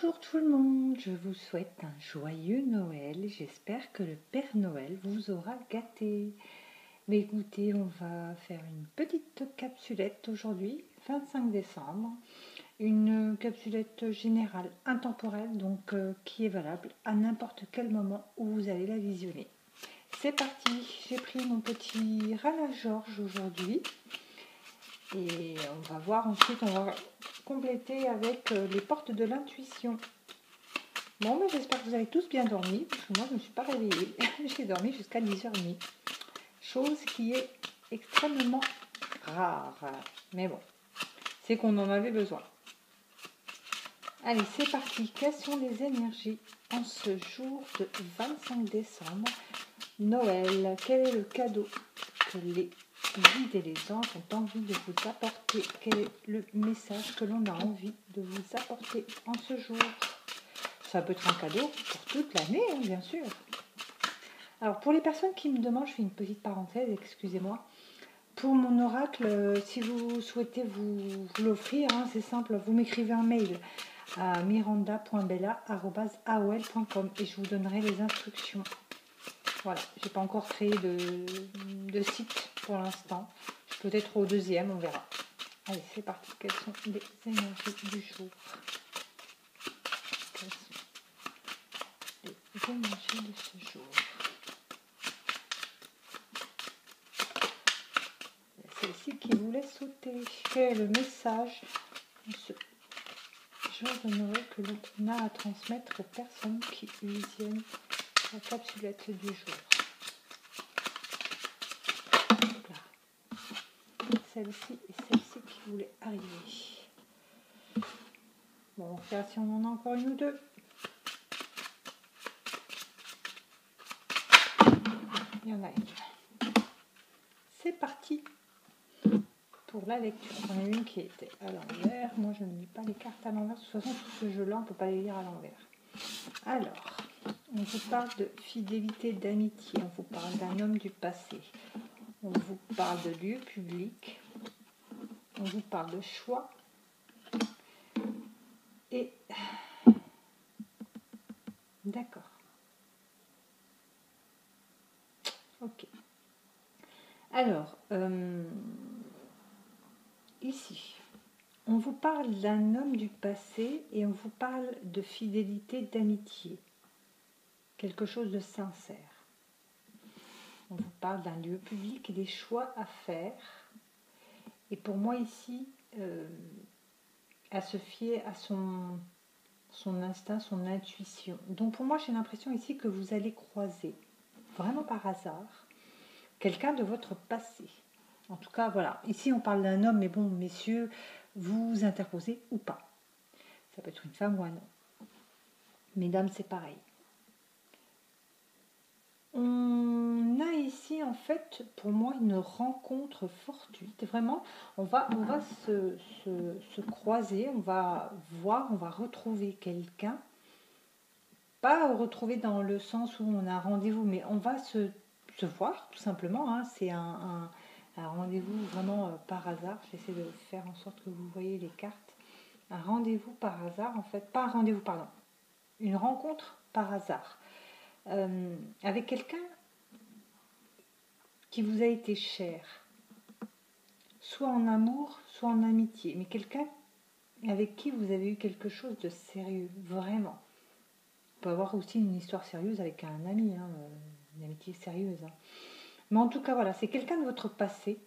Bonjour tout le monde, je vous souhaite un joyeux Noël. J'espère que le Père Noël vous aura gâté. Mais écoutez, on va faire une petite capsulette aujourd'hui, 25 décembre. Une capsulette générale intemporelle, donc qui est valable à n'importe quel moment où vous allez la visionner. C'est parti, j'ai pris mon petit Rana-Georges aujourd'hui. Et on va voir ensuite, on va compléter avec les portes de l'intuition. Bon, mais j'espère que vous avez tous bien dormi, parce que moi je ne me suis pas réveillée. J'ai dormi jusqu'à 10h30. Chose qui est extrêmement rare. Mais bon, c'est qu'on en avait besoin. Allez, c'est parti. Quelles sont les énergies en ce jour de 25 décembre, Noël? Quel est le cadeau que les guides et les anges ont envie de vous apporter? Quel est le message que l'on a envie de vous apporter en ce jour? Ça peut être un cadeau pour toute l'année, hein, bien sûr. Alors, pour les personnes qui me demandent, je fais une petite parenthèse, excusez-moi. Pour mon oracle, si vous souhaitez vous l'offrir, hein, c'est simple, vous m'écrivez un mail à miranda.bella@aol.com et je vous donnerai les instructions. Voilà, j'ai pas encore créé de site pour l'instant. Peut-être au deuxième, on verra. Allez, c'est parti. Quelles sont les énergies du jour? Quelles sont les énergies de ce jour? Celle-ci qui voulait sauter. Quel est le message de ce jour de Noël que l'on a à transmettre aux personnes qui visionnent la capsulette du jour? Là. Celle-ci et celle-ci qui voulait arriver. Bon, on va faire si on en a encore une ou deux. Il y en a une. C'est parti pour la lecture. J'en ai une qui était à l'envers. Moi, je ne lis pas les cartes à l'envers. De toute façon, tout ce jeu-là, on ne peut pas les lire à l'envers. Alors, on vous parle de fidélité, d'amitié. On vous parle d'un homme du passé. On vous parle de lieu public. On vous parle de choix. Et... D'accord. Ok. Alors, ici, on vous parle d'un homme du passé et on vous parle de fidélité, d'amitié. Quelque chose de sincère. On vous parle d'un lieu public et des choix à faire. Et pour moi ici, à se fier à son instinct, son intuition. Donc pour moi, j'ai l'impression ici que vous allez croiser, vraiment par hasard, quelqu'un de votre passé. En tout cas, voilà. Ici, on parle d'un homme, mais bon, messieurs, vous interposez ou pas. Ça peut être une femme ou un homme. Mesdames, c'est pareil. On a ici, en fait, pour moi, une rencontre fortuite. Vraiment, on va se croiser, on va voir, on va retrouver quelqu'un. Pas retrouver dans le sens où on a un rendez-vous, mais on va se voir, tout simplement. Hein. C'est un rendez-vous vraiment par hasard. J'essaie de faire en sorte que vous voyez les cartes. Un rendez-vous par hasard, en fait. Pas un rendez-vous, pardon. Une rencontre par hasard. Avec quelqu'un qui vous a été cher, soit en amour, soit en amitié, mais quelqu'un avec qui vous avez eu quelque chose de sérieux, vraiment. On peut avoir aussi une histoire sérieuse avec un ami, hein, une amitié sérieuse. Hein. Mais en tout cas, voilà, c'est quelqu'un de votre passé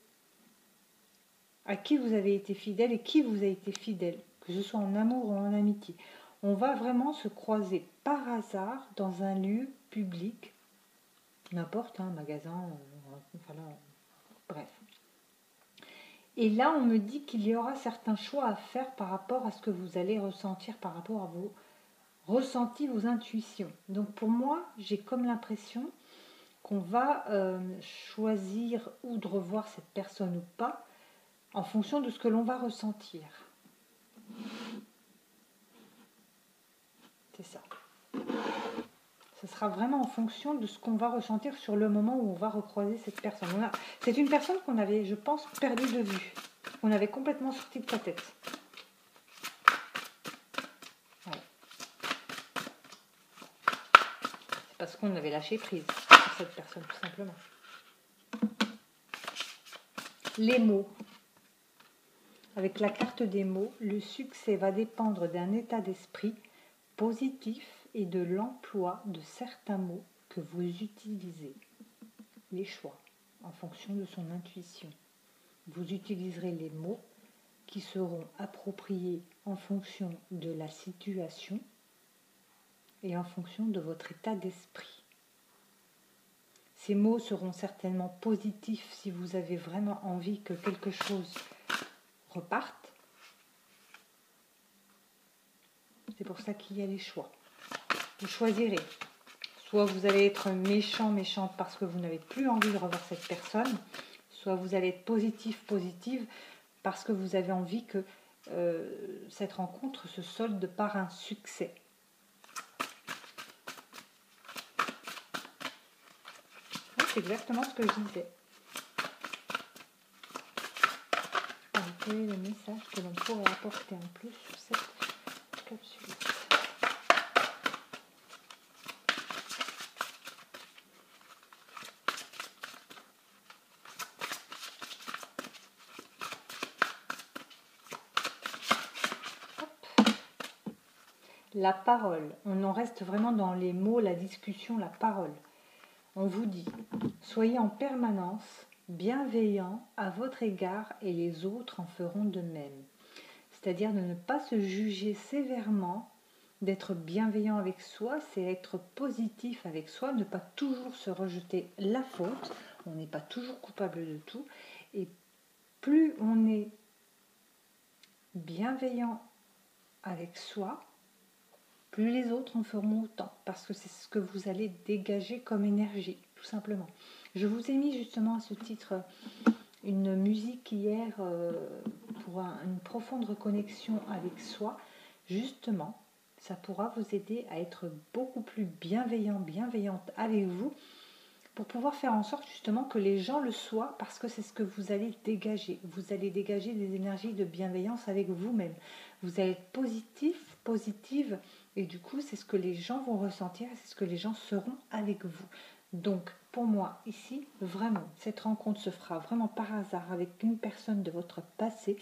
à qui vous avez été fidèle et qui vous a été fidèle, que ce soit en amour ou en amitié. On va vraiment se croiser par hasard dans un lieu public, n'importe, un magasin, voilà, bref. Et là, on me dit qu'il y aura certains choix à faire par rapport à ce que vous allez ressentir, par rapport à vos ressentis, vos intuitions. Donc pour moi, j'ai comme l'impression qu'on va choisir ou de revoir cette personne ou pas en fonction de ce que l'on va ressentir. C'est ça. Ce sera vraiment en fonction de ce qu'on va ressentir sur le moment où on va recroiser cette personne. C'est une personne qu'on avait, je pense, perdue de vue. On avait complètement sorti de sa tête. Ouais. parce qu'on avait lâché prise sur cette personne, tout simplement. Les mots. Avec la carte des mots, le succès va dépendre d'un état d'esprit positif et de l'emploi de certains mots que vous utilisez. Les choix, en fonction de son intuition. Vous utiliserez les mots qui seront appropriés en fonction de la situation et en fonction de votre état d'esprit. Ces mots seront certainement positifs si vous avez vraiment envie que quelque chose reparte. C'est pour ça qu'il y a les choix. Vous choisirez. Soit vous allez être méchant, méchante parce que vous n'avez plus envie de revoir cette personne, soit vous allez être positif, positive parce que vous avez envie que cette rencontre se solde par un succès. Oui, c'est exactement ce que je disais. Alors, quel est le message que l'on pourrait apporter en plus sur cette capsule ? La parole, on en reste vraiment dans les mots, la discussion, la parole. On vous dit, soyez en permanence bienveillant à votre égard et les autres en feront de même. C'est-à-dire de ne pas se juger sévèrement, d'être bienveillant avec soi, c'est être positif avec soi, ne pas toujours se rejeter la faute, on n'est pas toujours coupable de tout. Et plus on est bienveillant avec soi, plus les autres en feront autant, parce que c'est ce que vous allez dégager comme énergie, tout simplement. Je vous ai mis justement à ce titre une musique hier pour une profonde reconnexion avec soi. Justement, ça pourra vous aider à être beaucoup plus bienveillante avec vous, pour pouvoir faire en sorte justement que les gens le soient, parce que c'est ce que vous allez dégager. Vous allez dégager des énergies de bienveillance avec vous-même. Vous allez être positif, positive, et du coup, c'est ce que les gens vont ressentir, c'est ce que les gens seront avec vous. Donc, pour moi, ici, vraiment, cette rencontre se fera vraiment par hasard avec une personne de votre passé,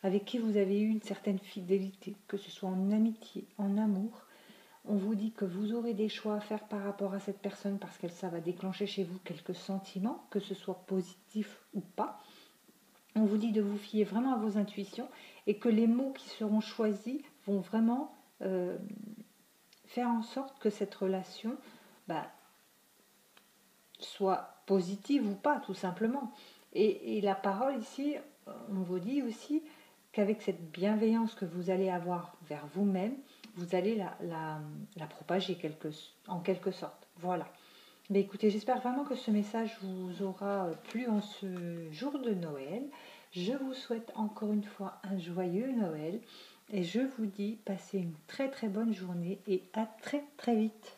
avec qui vous avez eu une certaine fidélité, que ce soit en amitié, en amour. On vous dit que vous aurez des choix à faire par rapport à cette personne parce que ça va déclencher chez vous quelques sentiments, que ce soit positif ou pas. On vous dit de vous fier vraiment à vos intuitions et que les mots qui seront choisis vont vraiment faire en sorte que cette relation soit positive ou pas, tout simplement. Et la parole ici, on vous dit aussi qu'avec cette bienveillance que vous allez avoir vers vous-même, vous allez la propager en quelque sorte. Voilà. Mais écoutez, j'espère vraiment que ce message vous aura plu en ce jour de Noël. Je vous souhaite encore une fois un joyeux Noël et je vous dis passez une très très bonne journée et à très très vite.